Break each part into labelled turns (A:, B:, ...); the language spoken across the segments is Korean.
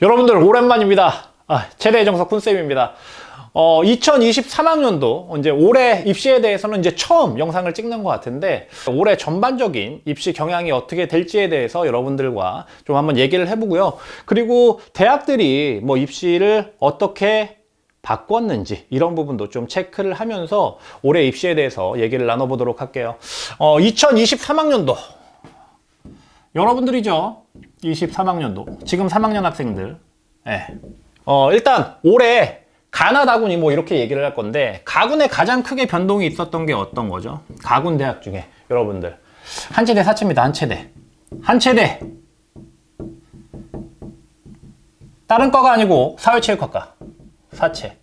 A: 여러분들 오랜만입니다. 최대 정석 쿤쌤입니다. 2023학년도 이제 올해 입시에 대해서는 이제 처음 영상을 찍는 것 같은데, 올해 전반적인 입시 경향이 어떻게 될지에 대해서 여러분들과 좀 한번 얘기를 해보고요. 그리고 대학들이 뭐 입시를 어떻게 바꿨는지 이런 부분도 좀 체크를 하면서 올해 입시에 대해서 얘기를 나눠보도록 할게요. 2023학년도 여러분들이죠. 23학년도 지금 3학년 학생들. 일단 올해 가나다군이 뭐 이렇게 얘기를 할 건데, 가군에 가장 크게 변동이 있었던 게 어떤 거죠? 가군 대학 중에 여러분들 한체대 사체입니다. 한체대 다른 과가 아니고 사회체육학과 사체.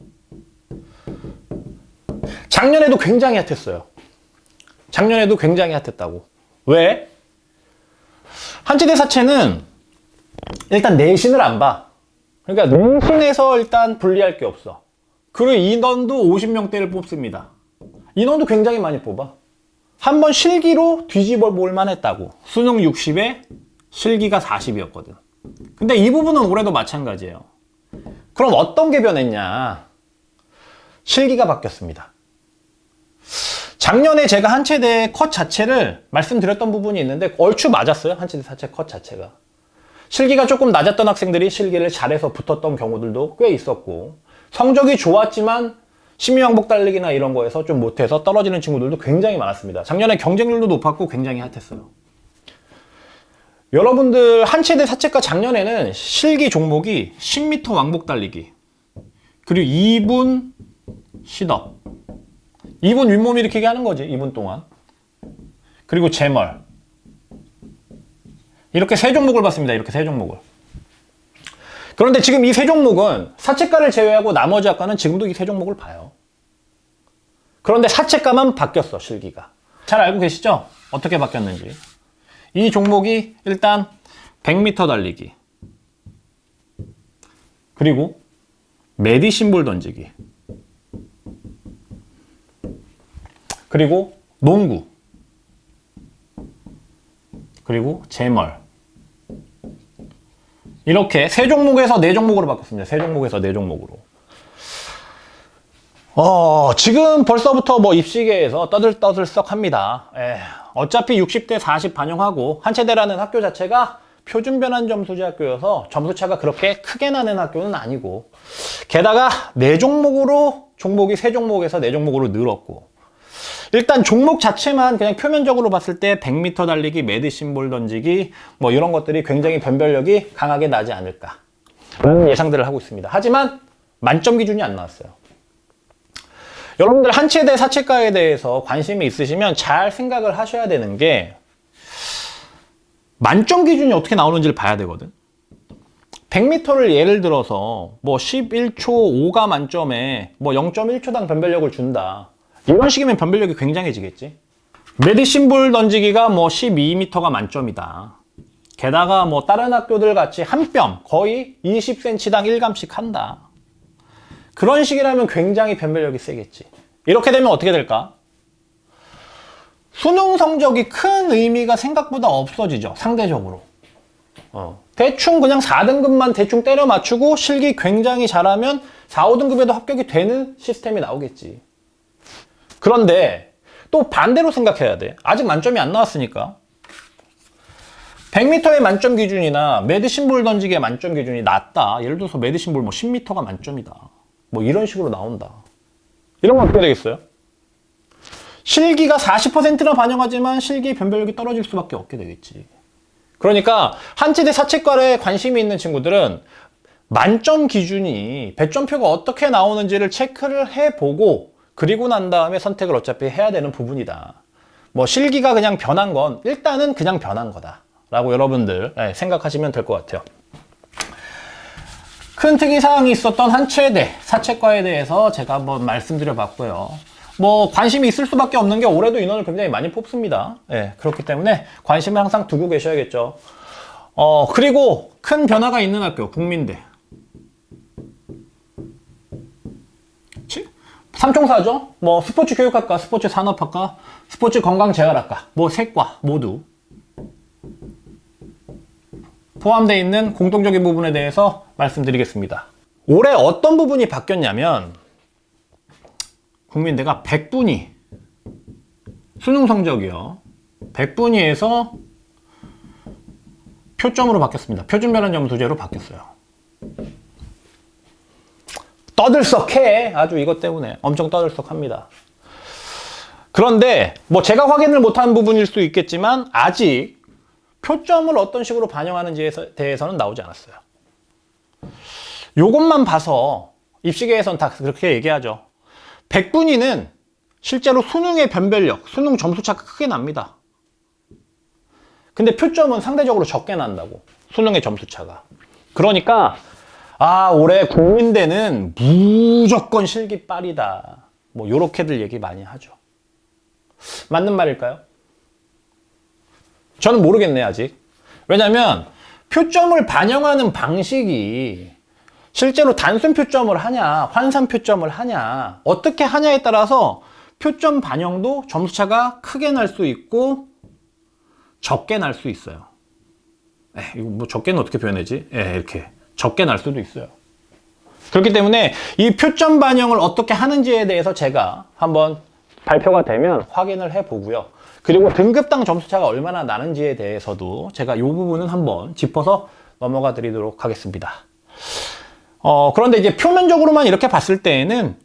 A: 작년에도 굉장히 핫했어요. 작년에도 굉장히 핫했다고. 왜? 한체대 사체는 일단 내신을 안 봐. 그러니까 내신에서 일단 분리할 게 없어. 그리고 인원도 50명대를 뽑습니다. 인원도 굉장히 많이 뽑아. 한번 실기로 뒤집어 볼만 했다고. 수능 60에 실기가 40이었거든. 근데 이 부분은 올해도 마찬가지예요. 그럼 어떤 게 변했냐? 실기가 바뀌었습니다. 작년에 제가 한체대 컷 자체를 말씀드렸던 부분이 있는데 얼추 맞았어요. 한체대 사체 컷 자체가. 실기가 조금 낮았던 학생들이 실기를 잘해서 붙었던 경우들도 꽤 있었고, 성적이 좋았지만 심리왕복 달리기나 이런 거에서 좀 못해서 떨어지는 친구들도 굉장히 많았습니다. 작년에 경쟁률도 높았고 굉장히 핫했어요. 여러분들 한체대 사체과 작년에는 실기 종목이 10m 왕복 달리기, 그리고 2분 시덥, 2분 윗몸 일으키기 하는 거지, 2분 동안. 그리고 제멀. 이렇게 세 종목을 봤습니다. 이렇게 세 종목을. 그런데 지금 이 세 종목은 사체과를 제외하고 나머지 학과는 지금도 이 세 종목을 봐요. 그런데 사체과만 바뀌었어, 실기가. 잘 알고 계시죠? 어떻게 바뀌었는지. 이 종목이 일단 100m 달리기, 그리고 메디신볼 던지기, 그리고 농구, 그리고 제멀. 이렇게 세 종목에서 네 종목으로 바꿨습니다. 세 종목에서 네 종목으로. 지금 벌써부터 뭐 입시계에서 떠들썩 합니다. 어차피 60대 40 반영하고, 한체대라는 학교 자체가 표준 변환 점수제 학교여서 점수차가 그렇게 크게 나는 학교는 아니고, 게다가 네 종목으로, 종목이 세 종목에서 네 종목으로 늘었고, 일단 종목 자체만 그냥 표면적으로 봤을 때 100m 달리기, 메디신볼 던지기 뭐 이런 것들이 굉장히 변별력이 강하게 나지 않을까 라는 예상들을 하고 있습니다. 하지만 만점 기준이 안 나왔어요. 여러분들 한체대 사체과에 대해서 관심이 있으시면 잘 생각을 하셔야 되는 게, 만점 기준이 어떻게 나오는지를 봐야 되거든. 100m를 예를 들어서 뭐 11초 5가 만점에 뭐 0.1초당 변별력을 준다. 이런 식이면 변별력이 굉장해지겠지. 메디신볼 던지기가 뭐 12m가 만점이다. 게다가 뭐 다른 학교들 같이 한 뼘 거의 20cm당 1감씩 한다. 그런 식이라면 굉장히 변별력이 세겠지. 이렇게 되면 어떻게 될까? 수능 성적이 큰 의미가 생각보다 없어지죠. 상대적으로. 대충 그냥 4등급만 대충 때려 맞추고 실기 굉장히 잘하면 4, 5등급에도 합격이 되는 시스템이 나오겠지. 그런데 또 반대로 생각해야 돼. 아직 만점이 안 나왔으니까. 100m의 만점 기준이나 메디신볼 던지기의 만점 기준이 낮다. 예를 들어서 메디신볼 뭐 10m가 만점이다. 뭐 이런 식으로 나온다. 이런 건 어떻게 되겠어요? 실기가 40%나 반영하지만 실기 변별력이 떨어질 수밖에 없게 되겠지. 그러니까 한체대 사체과에 관심이 있는 친구들은 만점 기준이 배점표가 어떻게 나오는지를 체크를 해보고, 그리고 난 다음에 선택을 어차피 해야 되는 부분이다. 뭐 실기가 그냥 변한 건 일단은 그냥 변한 거다 라고 여러분들 생각하시면 될 것 같아요. 큰 특이사항이 있었던 한체대 사체과에 대해서 제가 한번 말씀드려 봤고요. 뭐 관심이 있을 수밖에 없는 게 올해도 인원을 굉장히 많이 뽑습니다. 그렇기 때문에 관심을 항상 두고 계셔야겠죠. 그리고 큰 변화가 있는 학교, 국민대. 삼총사죠. 뭐 스포츠 교육학과, 스포츠 산업학과, 스포츠 건강재활학과, 뭐 세 과 모두 포함되어 있는 공통적인 부분에 대해서 말씀드리겠습니다. 올해 어떤 부분이 바뀌었냐면 국민대가 100분위 수능 성적이요. 100분위에서 표점으로 바뀌었습니다. 표준 변환 점수제로 바뀌었어요. 떠들썩해. 아주 이것 때문에 엄청 떠들썩합니다. 그런데 뭐 제가 확인을 못한 부분일 수 있겠지만 아직 표점을 어떤 식으로 반영하는지에 대해서는 나오지 않았어요. 요것만 봐서 입시계에서는 다 그렇게 얘기하죠. 100분위는 실제로 수능의 변별력, 수능 점수차가 크게 납니다. 근데 표점은 상대적으로 적게 난다고. 수능의 점수차가. 그러니까 올해 국민대는 무조건 실기빨이다. 뭐 요렇게들 얘기 많이 하죠. 맞는 말일까요? 저는 모르겠네 아직. 왜냐면 표점을 반영하는 방식이 실제로 단순 표점을 하냐 환산 표점을 하냐 어떻게 하냐에 따라서 표점 반영도 점수차가 크게 날 수 있고 적게 날 수 있어요. 이거 뭐 적게는 어떻게 표현하지? 이렇게 적게 날 수도 있어요. 그렇기 때문에 이 표점 반영을 어떻게 하는지에 대해서 제가 한번 발표가 되면 확인을 해보고요. 그리고 등급당 점수차가 얼마나 나는지에 대해서도 제가 이 부분은 한번 짚어서 넘어가 드리도록 하겠습니다. 그런데 이제 표면적으로만 이렇게 봤을 때에는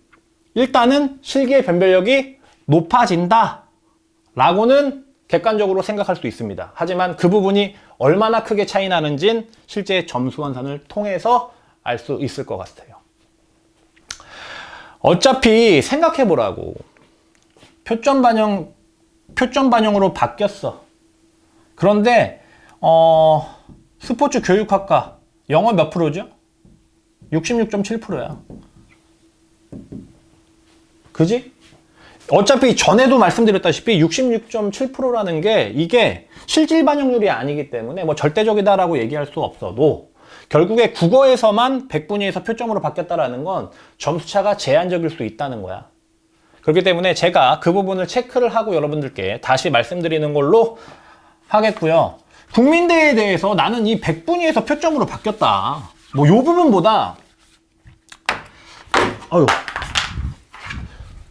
A: 일단은 실기의 변별력이 높아진다 라고는 객관적으로 생각할 수 있습니다. 하지만 그 부분이 얼마나 크게 차이 나는지는 실제 점수 환산을 통해서 알 수 있을 것 같아요. 어차피 생각해 보라고. 표점 반영으로 바뀌었어. 그런데 스포츠 교육학과 영어 몇 프로죠? 66.7%야. 그지? 어차피 전에도 말씀드렸다시피 66.7%라는 게 이게 실질 반영률이 아니기 때문에 뭐 절대적이다라고 얘기할 수 없어도 결국에 국어에서만 100분위에서 표점으로 바뀌었다라는 건 점수차가 제한적일 수 있다는 거야. 그렇기 때문에 제가 그 부분을 체크를 하고 여러분들께 다시 말씀드리는 걸로 하겠고요. 국민대에 대해서 나는 이 100분위에서 표점으로 바뀌었다. 뭐 요 부분보다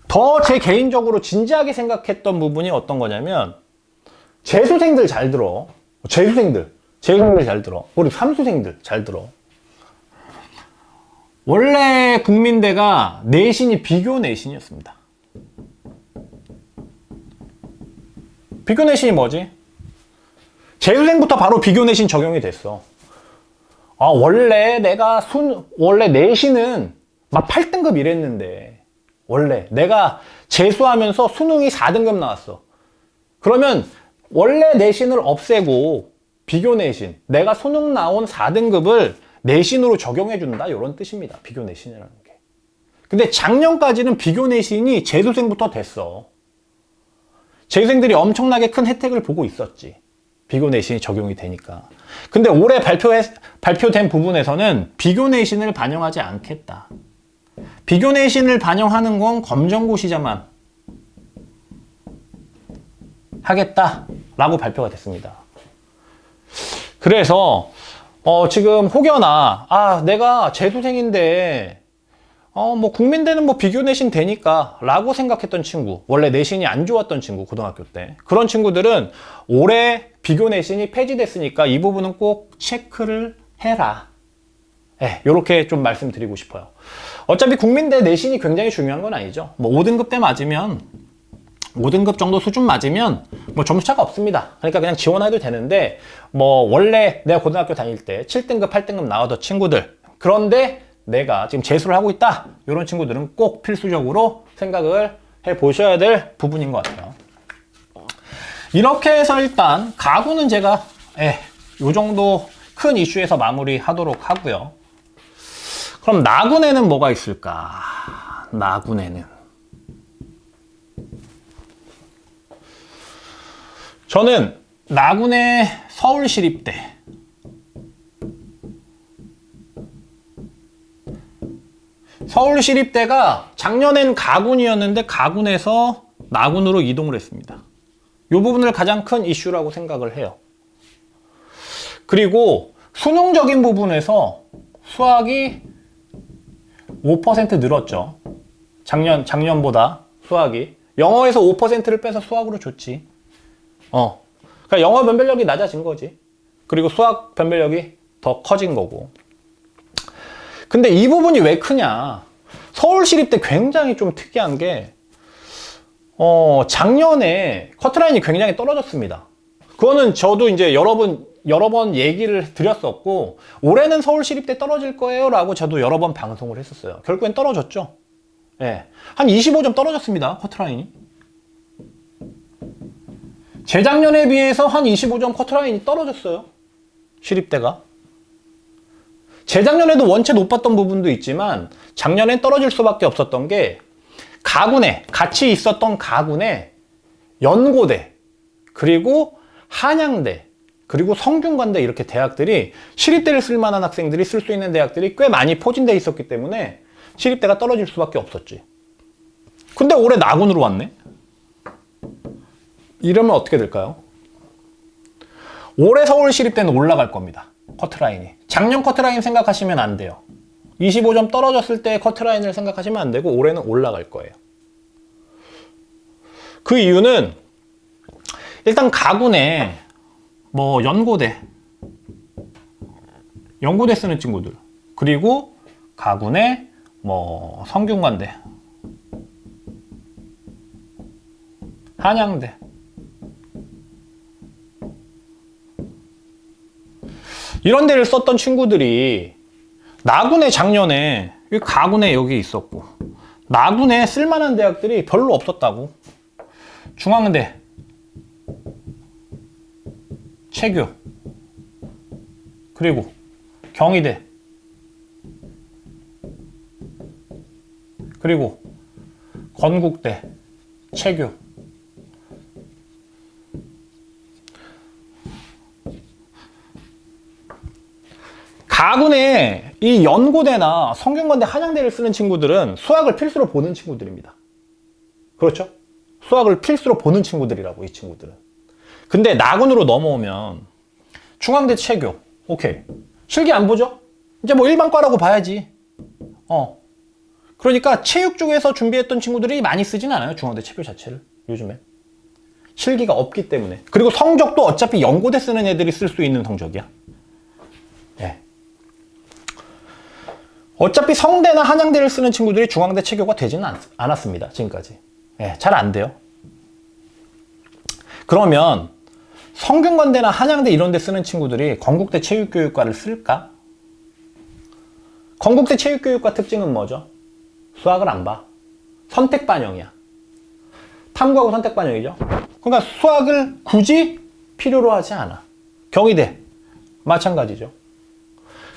A: 더 제 개인적으로 진지하게 생각했던 부분이 어떤 거냐면 재수생들 잘 들어. 재수생들 잘 들어. 우리 삼수생들 잘 들어. 원래 국민대가 내신이 비교 내신이었습니다. 비교 내신이 뭐지? 재수생부터 바로 비교 내신 적용이 됐어. 원래 원래 내신은 막 8등급 이랬는데 원래 내가 재수하면서 수능이 4등급 나왔어. 그러면 원래 내신을 없애고 비교 내신, 내가 수능 나온 4등급을 내신으로 적용해준다 이런 뜻입니다. 비교 내신이라는 게. 근데 작년까지는 비교 내신이 재수생부터 됐어. 재수생들이 엄청나게 큰 혜택을 보고 있었지. 비교 내신이 적용이 되니까. 근데 올해 발표된 부분에서는 비교 내신을 반영하지 않겠다. 비교 내신을 반영하는 건 검정고시자만 하겠다라고 발표가 됐습니다. 그래서 지금 혹여나 내가 재수생인데 뭐 국민대는 뭐 비교 내신 되니까 라고 생각했던 친구, 원래 내신이 안 좋았던 친구, 고등학교 때 그런 친구들은 올해 비교 내신이 폐지됐으니까 이 부분은 꼭 체크를 해라. 요렇게 좀 말씀드리고 싶어요. 어차피 국민대 내신이 굉장히 중요한 건 아니죠. 뭐 5등급 때 맞으면 5등급 정도 수준 맞으면 뭐 점수차가 없습니다. 그러니까 그냥 지원해도 되는데 뭐 원래 내가 고등학교 다닐 때 7등급 8등급 나오던 친구들, 그런데 내가 지금 재수를 하고 있다 이런 친구들은 꼭 필수적으로 생각을 해 보셔야 될 부분인 것 같아요. 이렇게 해서 일단 가구는 제가 요 정도 큰 이슈에서 마무리하도록 하고요. 그럼 나군에는 뭐가 있을까? 나군에는 저는 나군의 서울시립대, 서울시립대가 작년엔 가군이었는데 가군에서 나군으로 이동을 했습니다. 이 부분을 가장 큰 이슈라고 생각을 해요. 그리고 수능적인 부분에서 수학이 5% 늘었죠. 작년보다 수학이. 영어에서 5%를 빼서 수학으로 줬지. 그러니까 영어 변별력이 낮아진 거지. 그리고 수학 변별력이 더 커진 거고. 근데 이 부분이 왜 크냐? 서울시립대 굉장히 좀 특이한 게 작년에 커트라인이 굉장히 떨어졌습니다. 그거는 저도 이제 여러 번 얘기를 드렸었고, 올해는 서울시립대 떨어질 거예요 라고 저도 여러 번 방송을 했었어요. 결국엔 떨어졌죠. 예. 한 25점 떨어졌습니다. 커트라인이. 재작년에 비해서 한 25점 커트라인이 떨어졌어요. 시립대가. 재작년에도 원체 높았던 부분도 있지만 작년엔 떨어질 수밖에 없었던 게 같이 있었던 가군에 연고대, 그리고 한양대, 그리고 성균관대 이렇게 대학들이 시립대를 쓸 만한 학생들이 쓸 수 있는 대학들이 꽤 많이 포진되어 있었기 때문에 시립대가 떨어질 수밖에 없었지. 근데 올해 나군으로 왔네? 이러면 어떻게 될까요? 올해 서울시립대는 올라갈 겁니다. 커트라인이. 작년 커트라인 생각하시면 안 돼요. 25점 떨어졌을 때 커트라인을 생각하시면 안 되고 올해는 올라갈 거예요. 그 이유는 일단 가군에 연고대 쓰는 친구들, 그리고 가군에 성균관대, 한양대, 이런 데를 썼던 친구들이 나군에 작년에 가군에 여기 있었고, 나군에 쓸만한 대학들이 별로 없었다고. 중앙대, 체교, 그리고 경희대, 그리고 건국대, 체교. 가군에 이 연고대나 성균관대, 한양대를 쓰는 친구들은 수학을 필수로 보는 친구들입니다. 그렇죠? 수학을 필수로 보는 친구들이라고, 이 친구들은. 근데 나군으로 넘어오면 중앙대, 체교, 오케이. 실기 안 보죠? 이제 일반과라고 봐야지. 그러니까 체육 쪽에서 준비했던 친구들이 많이 쓰진 않아요, 중앙대, 체교 자체를 요즘에. 실기가 없기 때문에. 그리고 성적도 어차피 연고대 쓰는 애들이 쓸 수 있는 성적이야. 예. 어차피 성대나 한양대를 쓰는 친구들이 중앙대, 체교가 되지는 않았습니다, 지금까지. 예, 잘 안 돼요. 그러면 성균관대나 한양대 이런 데 쓰는 친구들이 건국대 체육교육과를 쓸까? 건국대 체육교육과 특징은 뭐죠? 수학을 안 봐. 선택 반영이야. 탐구하고 선택 반영이죠. 그러니까 수학을 굳이 필요로 하지 않아. 경희대 마찬가지죠.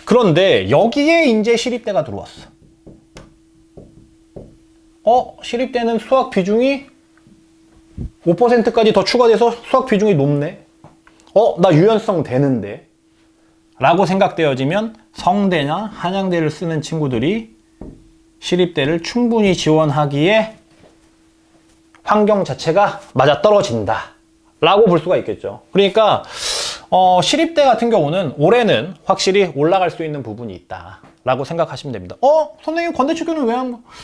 A: 그런데 여기에 이제 시립대가 들어왔어. 시립대는 수학 비중이 5%까지 더 추가돼서 수학 비중이 높네. 나 유연성 되는데. 라고 생각되어지면 성대나 한양대를 쓰는 친구들이 시립대를 충분히 지원하기에 환경 자체가 맞아떨어진다. 라고 볼 수가 있겠죠. 그러니까 시립대 같은 경우는 올해는 확실히 올라갈 수 있는 부분이 있다. 라고 생각하시면 됩니다. 선생님 건대체교는 왜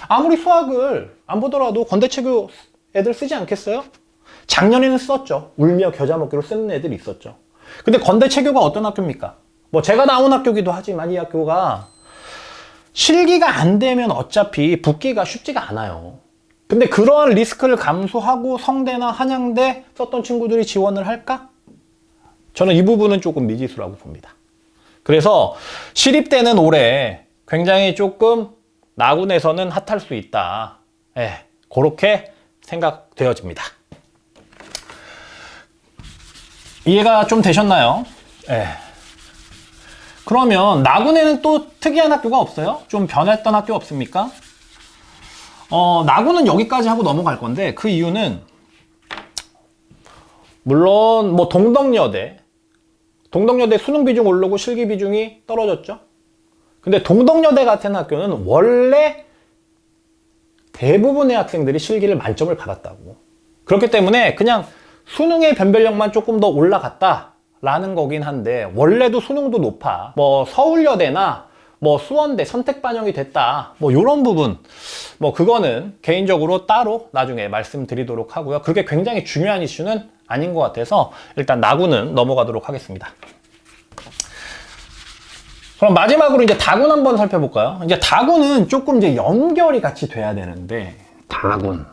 A: 아무리 수학을 안 보더라도 건대체교 애들 쓰지 않겠어요? 작년에는 썼죠. 울며 겨자 먹기로 쓰는 애들이 있었죠. 근데 건대체교가 어떤 학교입니까? 제가 나온 학교기도 하지만 이 학교가 실기가 안 되면 어차피 붙기가 쉽지가 않아요. 근데 그러한 리스크를 감수하고 성대나 한양대 썼던 친구들이 지원을 할까? 저는 이 부분은 조금 미지수라고 봅니다. 그래서 시립대는 올해 굉장히 조금 나군에서는 핫할 수 있다. 그렇게 생각되어집니다. 이해가 좀 되셨나요? 그러면 나군에는 또 특이한 학교가 없어요? 좀 변했던 학교 없습니까? 나군은 여기까지 하고 넘어갈 건데 그 이유는 물론 동덕여대 수능 비중 오르고 실기 비중이 떨어졌죠. 근데 동덕여대 같은 학교는 원래 대부분의 학생들이 실기를 만점을 받았다고. 그렇기 때문에 그냥 수능의 변별력만 조금 더 올라갔다 라는 거긴 한데 원래도 수능도 높아. 뭐 서울여대나 뭐 수원대 선택 반영이 됐다. 뭐 요런 부분. 뭐 그거는 개인적으로 따로 나중에 말씀드리도록 하고요. 그게 굉장히 중요한 이슈는 아닌 것 같아서 일단 나구는 넘어가도록 하겠습니다. 그럼 마지막으로 이제 다군 한번 살펴볼까요? 이제 다군은 조금 이제 연결이 같이 돼야 되는데, 다군.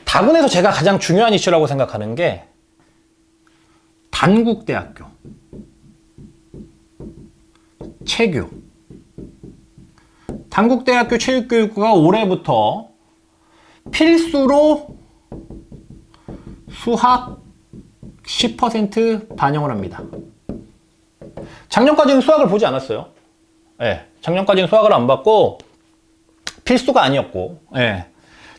A: 다군에서 제가 가장 중요한 이슈라고 생각하는 게 단국대학교, 체교. 단국대학교 체육교육부가 올해부터 필수로 수학 10% 반영을 합니다. 작년까지는 수학을 보지 않았어요. 예, 작년까지는 수학을 안 받고 필수가 아니었고, 예,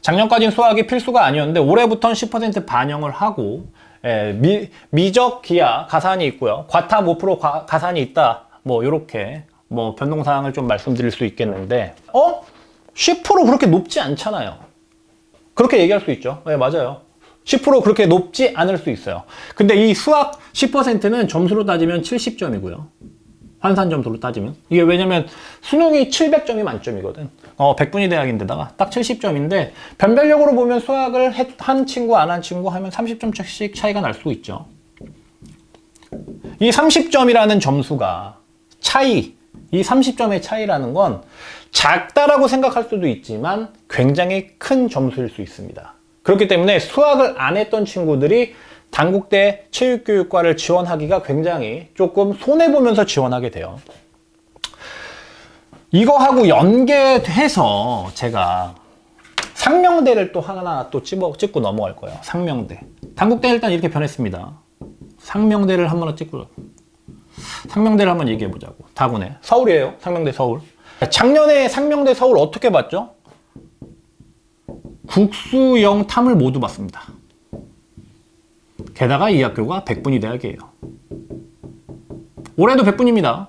A: 작년까지는 수학이 필수가 아니었는데 올해부터는 10% 반영을 하고, 예, 미적 기하 가산이 있고요. 과탐 5% 가산이 있다. 뭐 요렇게 뭐 변동사항을 좀 말씀드릴 수 있겠는데, 10% 그렇게 높지 않잖아요. 그렇게 얘기할 수 있죠. 네, 맞아요. 10% 그렇게 높지 않을 수 있어요. 근데 이 수학 10%는 점수로 따지면 70점이고요. 환산 점수로 따지면. 이게 왜냐면 수능이 700점이 만점이거든. 100분위 대학인데다가 딱 70점인데 변별력으로 보면 수학을 한 친구 안 한 친구 하면 30점씩 차이가 날 수 있죠. 이 30점이라는 점수가 이 30점의 차이라는 건 작다라고 생각할 수도 있지만 굉장히 큰 점수일 수 있습니다. 그렇기 때문에 수학을 안 했던 친구들이 단국대 체육교육과를 지원하기가 굉장히 조금 손해보면서 지원하게 돼요. 이거하고 연계해서 제가 상명대를 또 하나 또 찍고 넘어갈 거예요. 상명대. 단국대 일단 이렇게 변했습니다. 상명대를 한번 찍고, 상명대를 한번 얘기해 보자고. 다군에. 서울이에요. 상명대 서울. 작년에 상명대 서울 어떻게 봤죠? 국수, 영, 탐을 모두 봤습니다. 게다가 이 학교가 100분위 대학이에요. 올해도 100분입니다.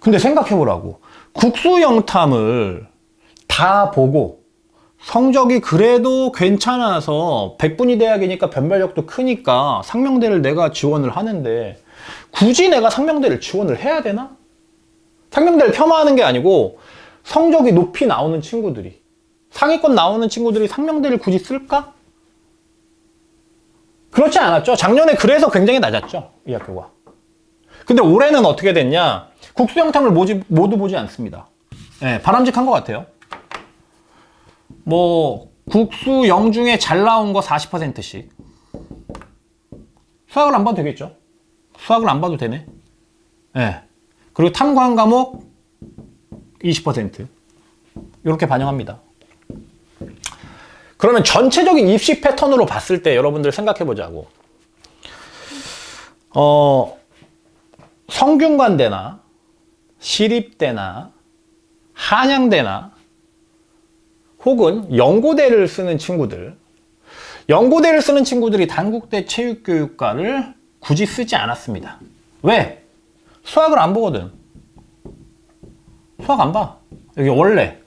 A: 근데 생각해보라고. 국수, 영, 탐을 다 보고 성적이 그래도 괜찮아서 100분위 대학이니까 변별력도 크니까 상명대를 내가 지원을 하는데 굳이 내가 상명대를 지원을 해야 되나? 상명대를 폄하하는 게 아니고 성적이 높이 나오는 친구들이, 상위권 나오는 친구들이 상명대를 굳이 쓸까? 그렇지 않았죠. 작년에 그래서 굉장히 낮았죠. 이 학교가. 근데 올해는 어떻게 됐냐? 국수 영탐을 모두 보지 않습니다. 네, 바람직한 것 같아요. 뭐 국수 영 중에 잘 나온 거 40%씩. 수학을 안 봐도 되겠죠. 수학을 안 봐도 되네. 네. 그리고 탐구 한 과목 20% 이렇게 반영합니다. 그러면 전체적인 입시 패턴으로 봤을 때 여러분들 생각해 보자고. 성균관대나 시립대나 한양대나 혹은 연고대를 쓰는 친구들, 연고대를 쓰는 친구들이 단국대 체육교육과를 굳이 쓰지 않았습니다. 왜? 수학을 안 보거든. 수학 안 봐. 여기 원래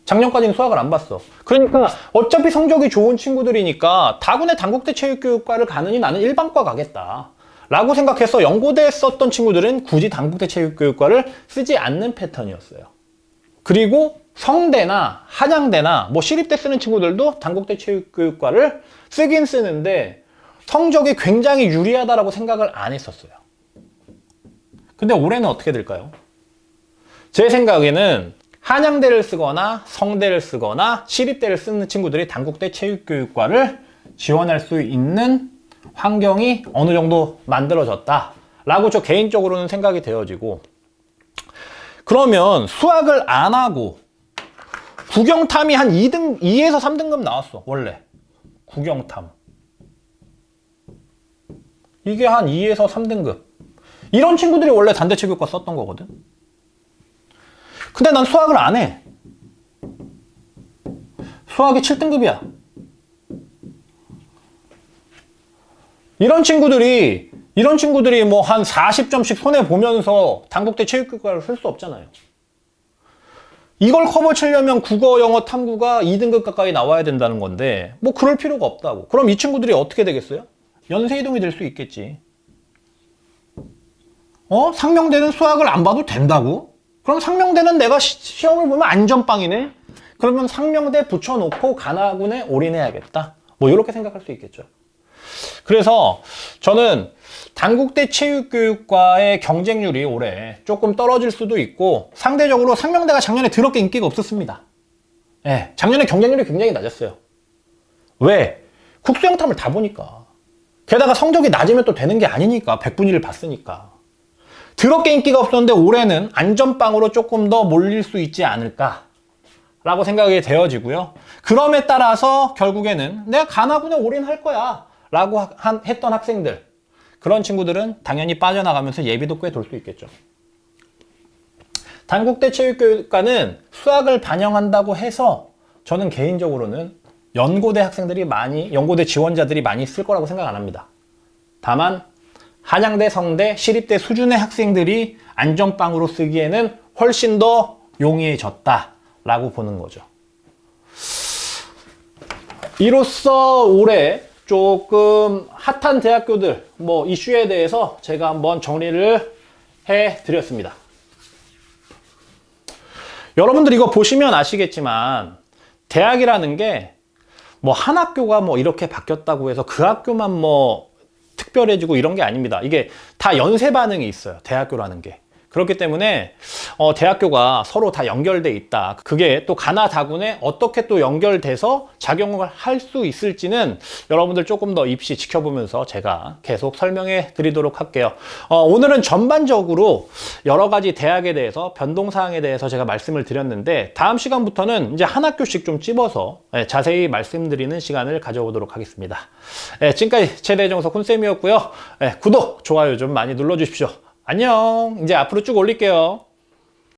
A: 작년까지는 수학을 안 봤어. 그러니까 어차피 성적이 좋은 친구들이니까 다군의 단국대 체육교육과를 가느니 나는 일반과 가겠다 라고 생각해서 연고대에 썼던 친구들은 굳이 단국대 체육교육과를 쓰지 않는 패턴이었어요. 그리고 성대나 한양대나 뭐 시립대 쓰는 친구들도 단국대 체육교육과를 쓰긴 쓰는데 성적이 굉장히 유리하다라고 생각을 안 했었어요. 근데 올해는 어떻게 될까요? 제 생각에는 한양대를 쓰거나 성대를 쓰거나 시립대를 쓰는 친구들이 단국대 체육교육과를 지원할 수 있는 환경이 어느 정도 만들어졌다 라고 저 개인적으로는 생각이 되어지고, 그러면 수학을 안 하고 국영탐이 한 2에서 3등급 나왔어. 원래 국영탐 이게 한 2에서 3등급, 이런 친구들이 원래 단대체육과 썼던 거거든. 근데 난 수학을 안 해. 수학이 7등급이야. 이런 친구들이 뭐 한 40점씩 손해보면서 단국대 체육교육과를 쓸 수 없잖아요. 이걸 커버 치려면 국어, 영어, 탐구가 2등급 가까이 나와야 된다는 건데 뭐 그럴 필요가 없다고. 그럼 이 친구들이 어떻게 되겠어요? 연쇄 이동이 될 수 있겠지. 상명대는 수학을 안 봐도 된다고? 그럼 상명대는 내가 시험을 보면 안전빵이네? 그러면 상명대 붙여놓고 가나군에 올인해야겠다. 뭐 이렇게 생각할 수 있겠죠. 그래서 저는 단국대 체육교육과의 경쟁률이 올해 조금 떨어질 수도 있고 상대적으로 상명대가 작년에 더럽게 인기가 없었습니다. 예, 작년에 경쟁률이 굉장히 낮았어요. 왜? 국수영탐을 다 보니까. 게다가 성적이 낮으면 또 되는 게 아니니까. 100분위를 봤으니까. 더럽게 인기가 없었는데 올해는 안전빵으로 조금 더 몰릴 수 있지 않을까 라고 생각이 되어지고요. 그럼에 따라서 결국에는 내가 가나군에 올인할 거야 라고 했던 학생들, 그런 친구들은 당연히 빠져나가면서 예비도 꽤 돌 수 있겠죠. 단국대 체육교육과는 수학을 반영한다고 해서 저는 개인적으로는 연고대 학생들이 연고대 지원자들이 많이 쓸 거라고 생각 안 합니다. 다만 한양대, 성대, 시립대 수준의 학생들이 안전빵으로 쓰기에는 훨씬 더 용이해졌다라고 보는 거죠. 이로써 올해 조금 핫한 대학교들 이슈에 대해서 제가 한번 정리를 해드렸습니다. 여러분들 이거 보시면 아시겠지만 대학이라는 게 한 학교가 이렇게 바뀌었다고 해서 그 학교만 특별해지고 이런 게 아닙니다. 이게 다 연쇄 반응이 있어요. 대학교라는 게. 그렇기 때문에 대학교가 서로 다 연결돼 있다. 그게 또 가나다군에 어떻게 또 연결돼서 작용을 할 수 있을지는 여러분들 조금 더 입시 지켜보면서 제가 계속 설명해 드리도록 할게요. 오늘은 전반적으로 여러 가지 대학에 대해서 변동사항에 대해서 제가 말씀을 드렸는데 다음 시간부터는 이제 한 학교씩 좀 찝어서 자세히 말씀드리는 시간을 가져보도록 하겠습니다. 지금까지 최대정석 훈쌤이었고요. 구독, 좋아요 좀 많이 눌러주십시오. 안녕. 이제 앞으로 쭉 올릴게요.